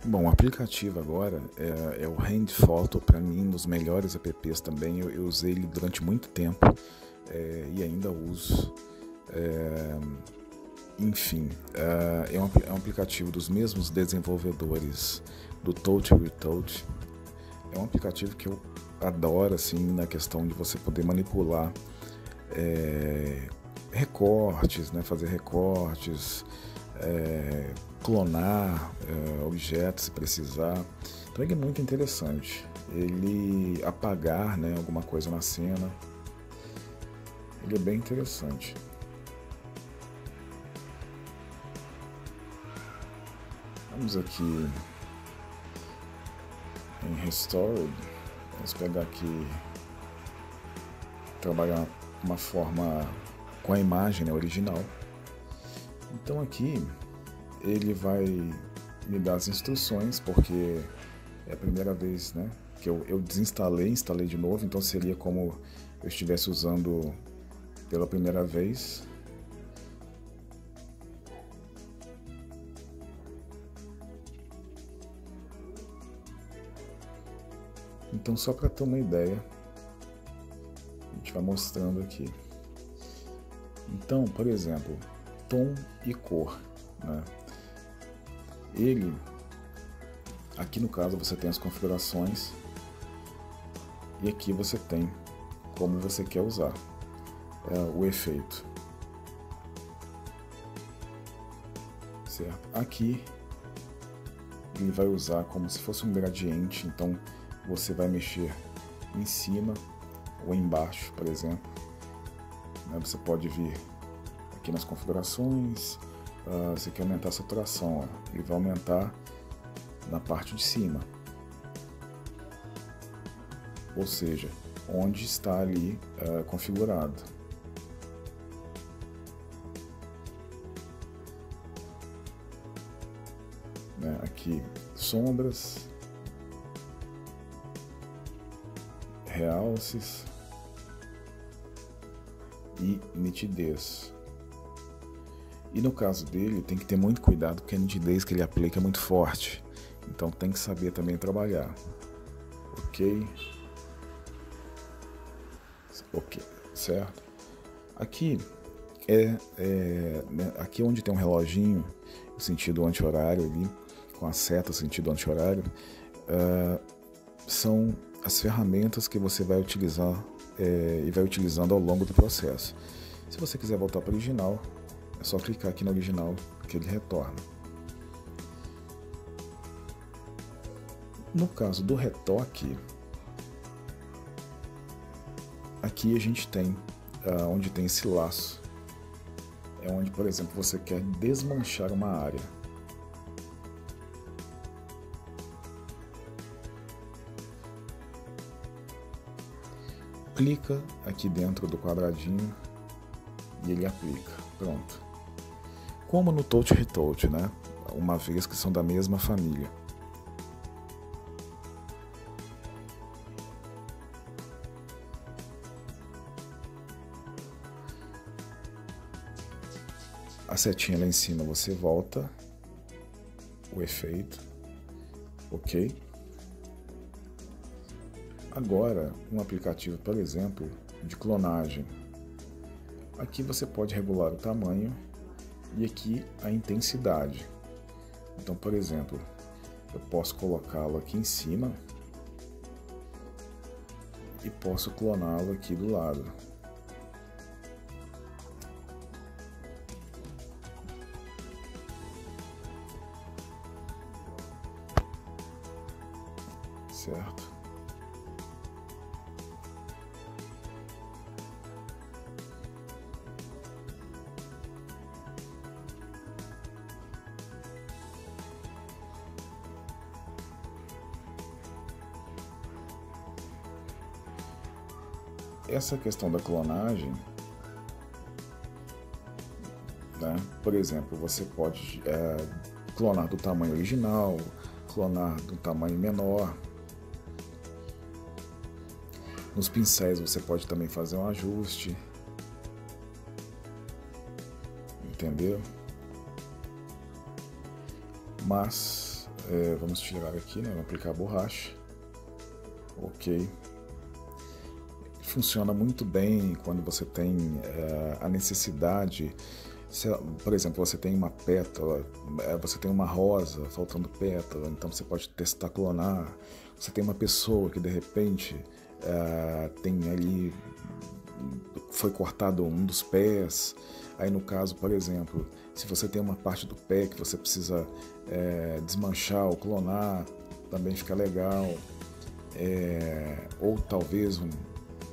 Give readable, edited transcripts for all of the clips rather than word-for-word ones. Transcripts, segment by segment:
Bom, o aplicativo agora é o Hand Photo, para mim, um dos melhores apps também. Eu usei ele durante muito tempo e ainda uso. É, enfim, é um aplicativo dos mesmos desenvolvedores do Touch Retouch. É um aplicativo que eu adoro, assim, na questão de você poder manipular recortes, né, fazer recortes, clonar objetos se precisar. Então ele é muito interessante. Ele apagar, né, alguma coisa na cena. Ele é bem interessante. Vamos aqui em Restored. Vamos pegar aqui, trabalhar uma forma com a imagem, né, original. Então aqui ele vai me dar as instruções, porque é a primeira vez, né, que eu desinstalei, instalei de novo, então seria como eu estivesse usando pela primeira vez. Então, só para ter uma ideia, a gente vai mostrando aqui. Então, por exemplo, tom e cor, né? Ele, aqui no caso você tem as configurações e aqui você tem como você quer usar o efeito, certo? Aqui ele vai usar como se fosse um gradiente, então você vai mexer em cima ou embaixo, por exemplo. Você pode vir aqui nas configurações, você quer aumentar a saturação, ó, ele vai aumentar na parte de cima, ou seja, onde está ali configurado. Aqui, sombras, realces e nitidez. E no caso dele tem que ter muito cuidado, porque a nitidez que ele aplica é muito forte, então tem que saber também trabalhar. Ok, certo? Aqui aqui onde tem um reloginho, o sentido anti-horário ali, com a seta sentido anti-horário, são as ferramentas que você vai utilizar e vai utilizando ao longo do processo. Se você quiser voltar para o original, é só clicar aqui no original que ele retorna. No caso do retoque, aqui a gente tem onde tem esse laço. É onde, por exemplo, você quer desmanchar uma área. Clica aqui dentro do quadradinho e ele aplica. Pronto. Como no Touch Retouch, né? Uma vez que são da mesma família. A setinha lá em cima você volta o efeito, ok? Agora, um aplicativo, por exemplo, de clonagem. Aqui você pode regular o tamanho e aqui a intensidade. Então, por exemplo, eu posso colocá-lo aqui em cima e posso cloná-lo aqui do lado. Certo? Essa questão da clonagem, né? Por exemplo, você pode clonar do tamanho original, clonar do tamanho menor. Nos pincéis você pode também fazer um ajuste, entendeu? mas vamos tirar aqui, né? Vamos aplicar a borracha. Ok. Funciona muito bem quando você tem a necessidade. Por exemplo, você tem uma pétala, você tem uma rosa faltando pétala, então você pode testar clonar. Você tem uma pessoa que de repente tem ali, foi cortado um dos pés. Aí no caso, por exemplo, se você tem uma parte do pé que você precisa desmanchar ou clonar, também fica legal. Ou talvez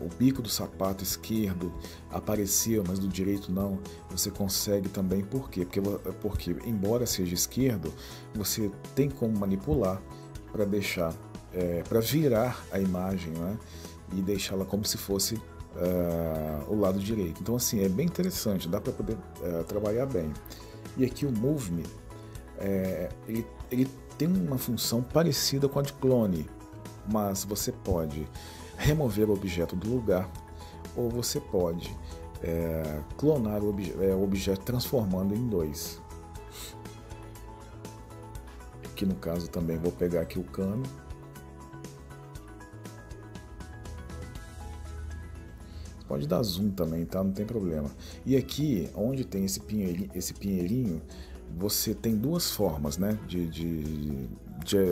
o bico do sapato esquerdo apareceu, mas do direito não, você consegue também. Por quê? Porque embora seja esquerdo, você tem como manipular para deixar, para virar a imagem, né? E deixá-la como se fosse o lado direito. Então assim, é bem interessante, dá para poder trabalhar bem. E aqui o Move Me, ele tem uma função parecida com a de clone, mas você pode remover o objeto do lugar, ou você pode clonar o objeto transformando em dois. Aqui no caso também vou pegar aqui o cano. Pode dar zoom também, tá? Não tem problema. E aqui, onde tem esse pinheirinho, você tem duas formas, né, de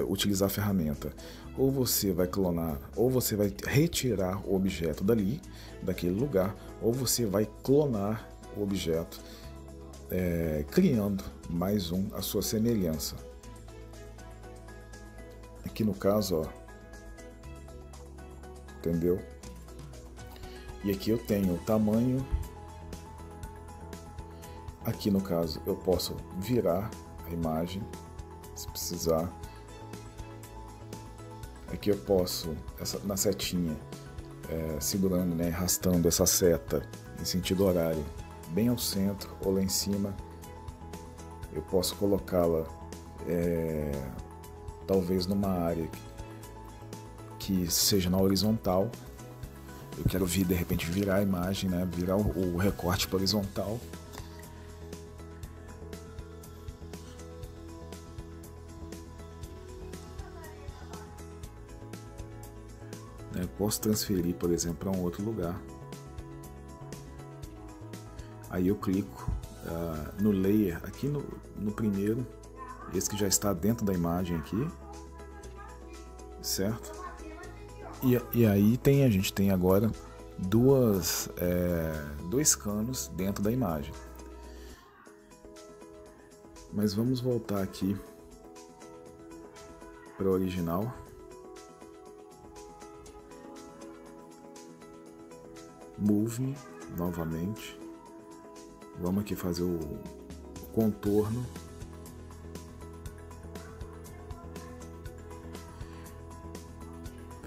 utilizar a ferramenta. Ou você vai clonar, ou você vai retirar o objeto daquele lugar, ou você vai clonar o objeto, criando mais a sua semelhança. Aqui no caso, ó, entendeu? E aqui eu tenho o tamanho. Aqui no caso eu posso virar a imagem, se precisar. Aqui eu posso, na setinha, segurando, né, arrastando essa seta em sentido horário, bem ao centro ou lá em cima. Eu posso colocá-la talvez numa área que seja na horizontal. Eu quero de repente virar a imagem, né, virar o recorte para horizontal. Eu posso transferir, por exemplo, para um outro lugar. Aí eu clico no layer, aqui no primeiro, esse que já está dentro da imagem aqui, certo? E aí a gente tem agora dois canos dentro da imagem. Mas vamos voltar aqui para o original. Move Me novamente. Vamos aqui fazer o contorno.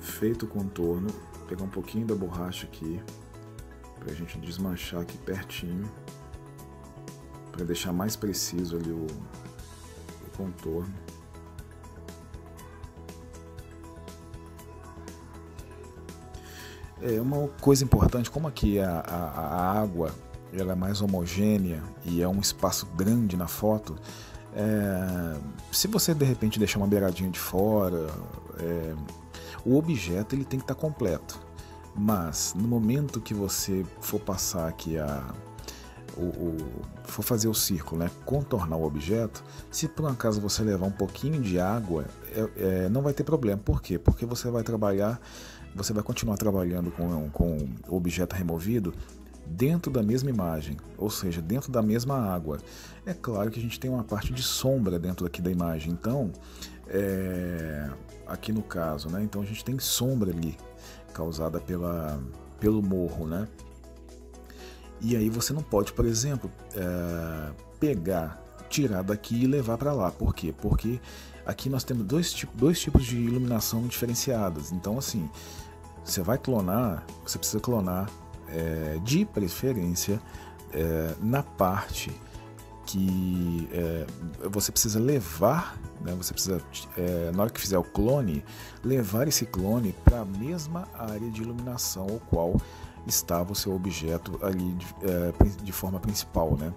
Feito o contorno, vou pegar um pouquinho da borracha aqui pra gente desmanchar aqui pertinho, para deixar mais preciso ali o contorno. Uma coisa importante, como aqui a água ela é mais homogênea e é um espaço grande na foto, se você de repente deixar uma beiradinha de fora, o objeto ele tem que estar completo. Mas no momento que você for passar aqui for fazer o círculo, né, contornar o objeto, se por um acaso você levar um pouquinho de água, não vai ter problema. Por quê? Porque você vai continuar trabalhando com o objeto removido dentro da mesma imagem, ou seja, dentro da mesma água. É claro que a gente tem uma parte de sombra dentro aqui da imagem, então aqui no caso, né, então a gente tem sombra ali causada pelo morro, né? E aí você não pode, por exemplo, tirar daqui e levar para lá. Por quê? Porque aqui nós temos dois tipos de iluminação diferenciadas. Então, assim, você precisa clonar de preferência na parte que você precisa levar, né, você precisa, na hora que fizer o clone, levar esse clone para a mesma área de iluminação ao qual estava o seu objeto ali de forma principal, né,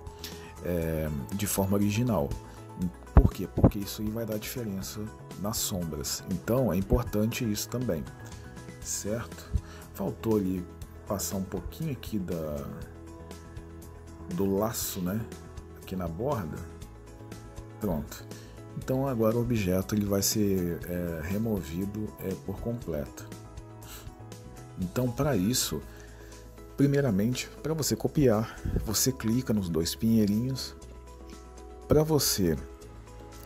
de forma original. Por quê? Porque isso aí vai dar diferença nas sombras. Então é importante isso também, certo? Faltou ali passar um pouquinho aqui do laço, né? Aqui na borda. Pronto. Então agora o objeto ele vai ser removido por completo. Então para isso, primeiramente, para você copiar, você clica nos dois pinheirinhos. Para você,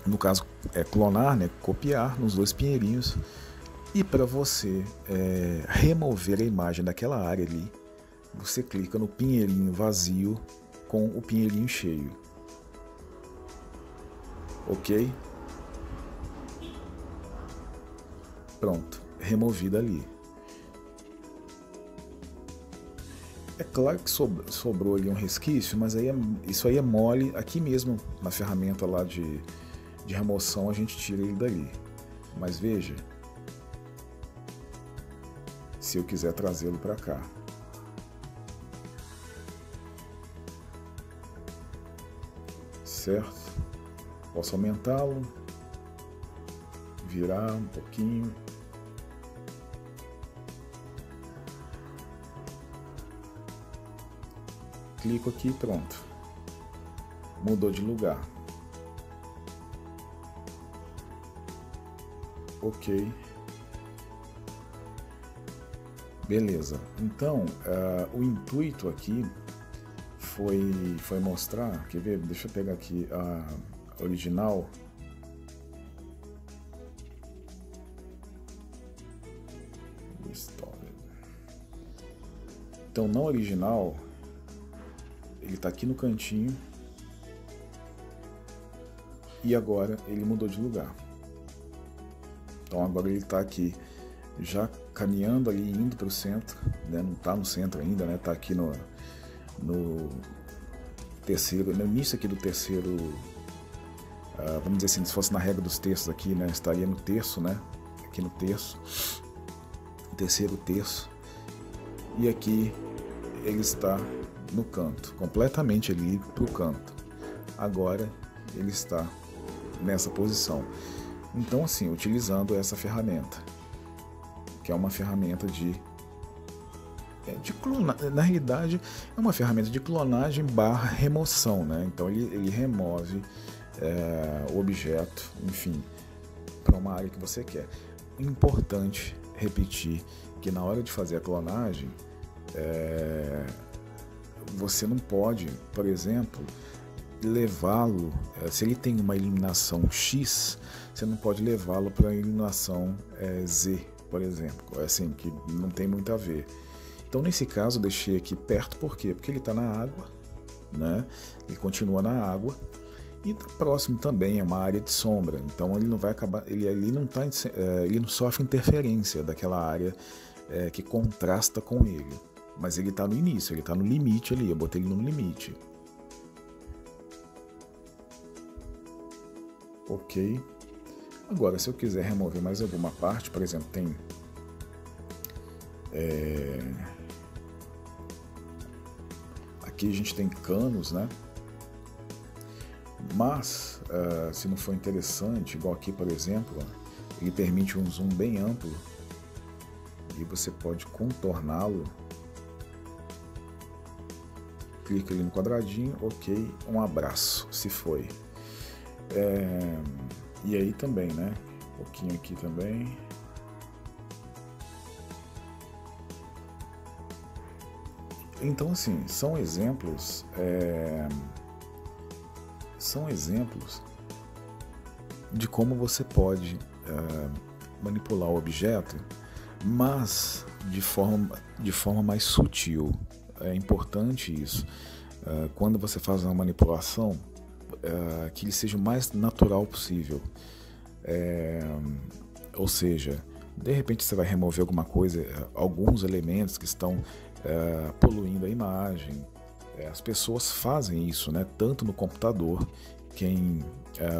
no caso, clonar, né, copiar nos dois pinheirinhos. E para você remover a imagem daquela área ali, você clica no pinheirinho vazio com o pinheirinho cheio. Ok? Pronto, removida ali. É claro que sobrou ali um resquício, mas aí isso aí é mole. Aqui mesmo na ferramenta lá de remoção a gente tira ele dali. Mas veja, se eu quiser trazê-lo para cá. Certo? Posso aumentá-lo, virar um pouquinho. Clico aqui e pronto. Mudou de lugar. Ok. Beleza. Então, o intuito aqui foi mostrar, quer ver? Deixa eu pegar aqui a original. Então, na original, ele está aqui no cantinho e agora ele mudou de lugar. Então agora ele está aqui já caminhando ali, indo para o centro, né? Não está no centro ainda, né? Está aqui no terceiro, no início aqui do terceiro, vamos dizer assim, se fosse na regra dos terços aqui, né? Estaria no terço, né? Aqui no terço, terceiro terço, e aqui ele está no canto, completamente ali para o canto. Agora ele está nessa posição. Então, assim, utilizando essa ferramenta, que é uma ferramenta de clonagem, na realidade é uma ferramenta de clonagem barra remoção, né? Então ele remove o objeto, enfim, para uma área que você quer. Importante repetir que na hora de fazer a clonagem, você não pode, por exemplo, levá-lo, se ele tem uma iluminação X, você não pode levá-lo para a iluminação Z, por exemplo, assim, que não tem muito a ver. Então nesse caso eu deixei aqui perto, por quê? Porque ele está na água, né? Ele continua na água e tá próximo também, é uma área de sombra, então ele não vai acabar, ele não sofre interferência daquela área que contrasta com ele, mas ele está no início, ele está no limite ali, eu botei ele no limite. Ok. Agora, se eu quiser remover mais alguma parte, por exemplo, tem aqui a gente tem canos, né? Mas se não for interessante, igual aqui, por exemplo, ele permite um zoom bem amplo e você pode contorná-lo. Clica ali no quadradinho, ok, um abraço, se foi. E aí também, né? Um pouquinho aqui também. Então, assim, são exemplos de como você pode manipular o objeto, mas de forma mais sutil. É importante isso. Quando você faz uma manipulação, que ele seja o mais natural possível. Ou seja, de repente você vai remover alguma coisa, alguns elementos que estão poluindo a imagem. As pessoas fazem isso, né? Tanto no computador, quem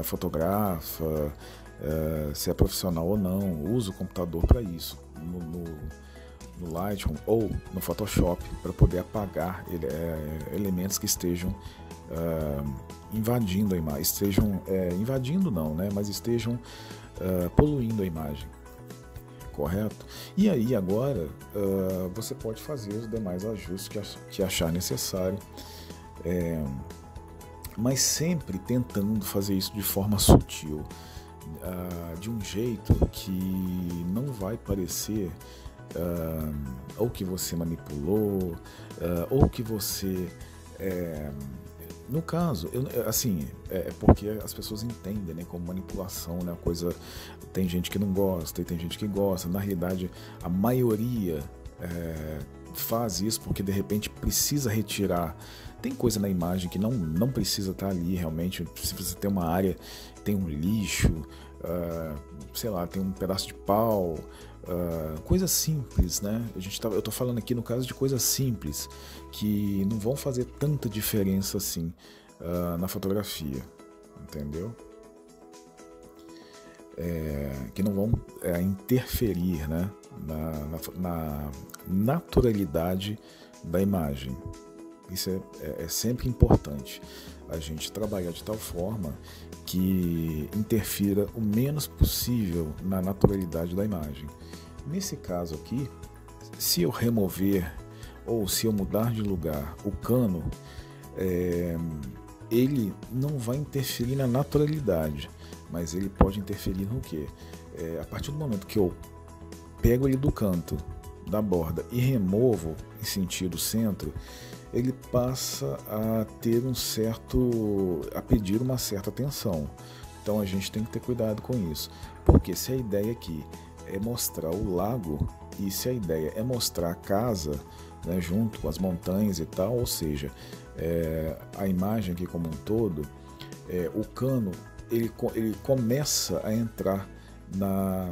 fotografa, se é profissional ou não, usa o computador para isso. no Lightroom ou no Photoshop para poder apagar elementos que estejam invadindo a imagem, invadindo não, né? Mas estejam poluindo a imagem, correto? E aí agora você pode fazer os demais ajustes que achar necessário, mas sempre tentando fazer isso de forma sutil, de um jeito que não vai parecer ou que você manipulou, ou que você... no caso, é porque as pessoas entendem, né, como manipulação, né, coisa, tem gente que não gosta e tem gente que gosta. Na realidade, a maioria faz isso porque de repente precisa retirar. Tem coisa na imagem que não precisa estar ali realmente. Se você tem uma área, tem um lixo, sei lá, tem um pedaço de pau, coisas simples, né? Eu tô falando aqui no caso de coisas simples que não vão fazer tanta diferença assim na fotografia, entendeu? Que não vão interferir, né, na naturalidade da imagem. Isso é sempre importante, a gente trabalhar de tal forma que interfira o menos possível na naturalidade da imagem. Nesse caso aqui, se eu remover ou se eu mudar de lugar o cano, ele não vai interferir na naturalidade, mas ele pode interferir no quê? A partir do momento que eu pego ele do canto da borda e removo em sentido centro, ele passa a ter a pedir uma certa atenção. Então a gente tem que ter cuidado com isso, porque se a ideia aqui é mostrar o lago e se a ideia é mostrar a casa, né, junto com as montanhas e tal, ou seja, a imagem aqui como um todo, o cano ele começa a entrar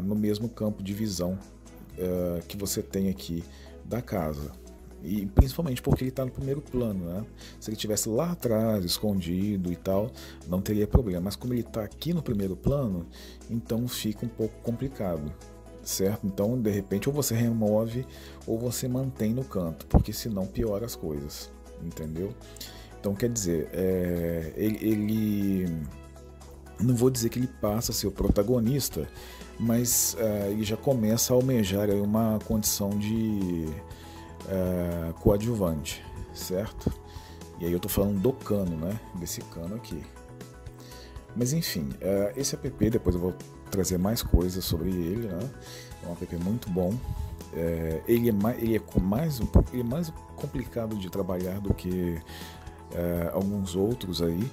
no mesmo campo de visão que você tem aqui da casa. E principalmente porque ele está no primeiro plano, né? Se ele estivesse lá atrás, escondido e tal, não teria problema. Mas como ele está aqui no primeiro plano, então fica um pouco complicado, certo? Então, de repente, ou você remove ou você mantém no canto, porque senão piora as coisas, entendeu? Então, quer dizer, ele não vou dizer que ele passa a ser o protagonista, mas ele já começa a almejar aí uma condição de coadjuvante, certo? E aí eu tô falando do cano, né? Desse cano aqui. Mas enfim, esse app, depois eu vou trazer mais coisas sobre ele, né? É um app muito bom. Ele é mais complicado de trabalhar do que alguns outros aí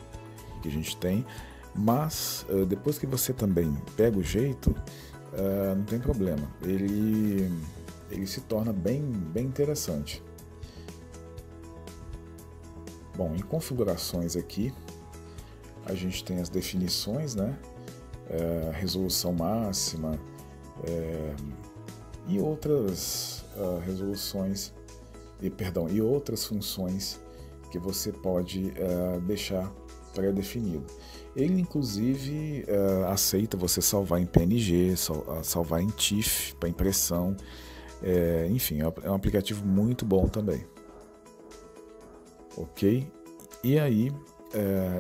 que a gente tem, mas depois que você também pega o jeito, não tem problema. Ele se torna bem interessante. Bom, em configurações aqui, a gente tem as definições, né? Resolução máxima e outras resoluções, e outras funções que você pode deixar pré-definido. Ele inclusive aceita você salvar em PNG, salvar em TIFF para impressão. Enfim, é um aplicativo muito bom também. Ok? E aí,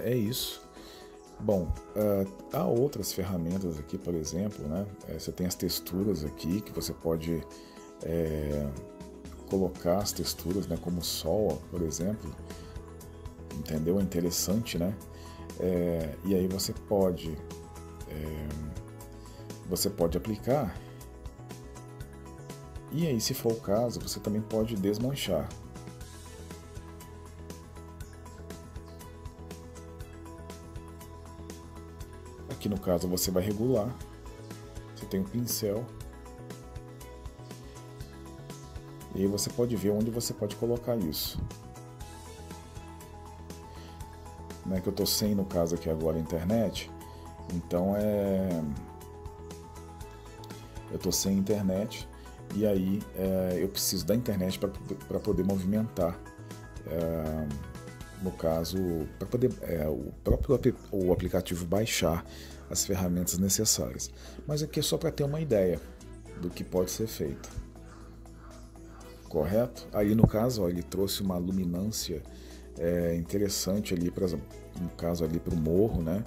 é isso. Bom, há outras ferramentas aqui, por exemplo, né? Você tem as texturas aqui, que você pode colocar as texturas, né? Como o sol, por exemplo. Entendeu? É interessante, né? E aí você pode aplicar. E aí, se for o caso, você também pode desmanchar. Aqui no caso você vai regular. Você tem um pincel. E aí você pode ver onde você pode colocar isso. Não é que eu estou sem, no caso aqui agora, a internet. Então eu estou sem internet. E aí eu preciso da internet para poder movimentar, no caso, para poder o aplicativo baixar as ferramentas necessárias. Mas aqui é só para ter uma ideia do que pode ser feito. correto? Aí no caso, ó, ele trouxe uma luminância interessante ali, no caso ali para o morro, né?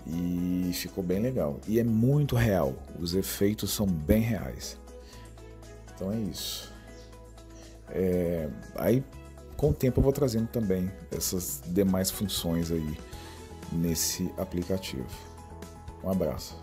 E ficou bem legal. E é muito real, os efeitos são bem reais. Então é isso. Aí com o tempo eu vou trazendo também essas demais funções aí nesse aplicativo. Um abraço.